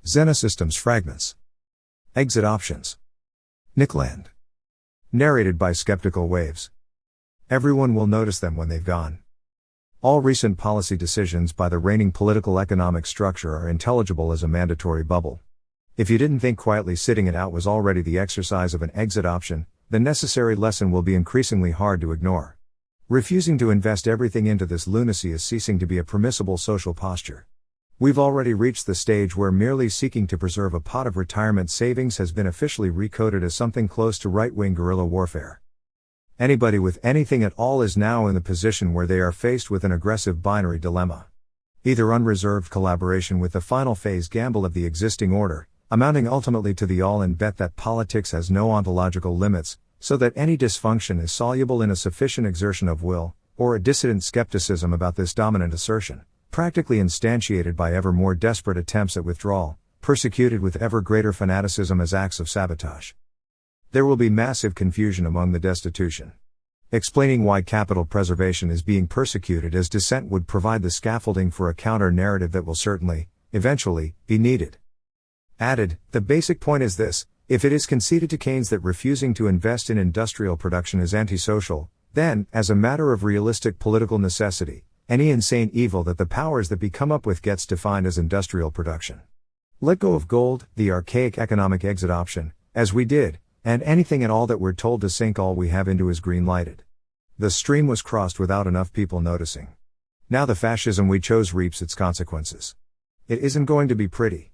Xenosystems Fragments. Exit Options. Nickland. Narrated by Skeptical Waves. Everyone will notice them when they've gone. All recent policy decisions by the reigning political economic structure are intelligible as a mandatory bubble. If you didn't think quietly sitting it out was already the exercise of an exit option, the necessary lesson will be increasingly hard to ignore. Refusing to invest everything into this lunacy is ceasing to be a permissible social posture. We've already reached the stage where merely seeking to preserve a pot of retirement savings has been officially recoded as something close to right-wing guerrilla warfare. Anybody with anything at all is now in the position where they are faced with an aggressive binary dilemma. Either unreserved collaboration with the final phase gamble of the existing order, amounting ultimately to the all-in bet that politics has no ontological limits, so that any dysfunction is soluble in a sufficient exertion of will, or a dissident skepticism about this dominant assertion, practically instantiated by ever more desperate attempts at withdrawal, persecuted with ever greater fanaticism as acts of sabotage. There will be massive confusion among the destitution. Explaining why capital preservation is being persecuted as dissent would provide the scaffolding for a counter-narrative that will certainly, eventually, be needed. Added, the basic point is this: if it is conceded to Keynes that refusing to invest in industrial production is antisocial, then, as a matter of realistic political necessity, any insane evil that the powers that be come up with gets defined as industrial production. Let go of gold, the archaic economic exit option, as we did, and anything and all that we're told to sink all we have into is green-lighted. The stream was crossed without enough people noticing. Now the fascism we chose reaps its consequences. It isn't going to be pretty.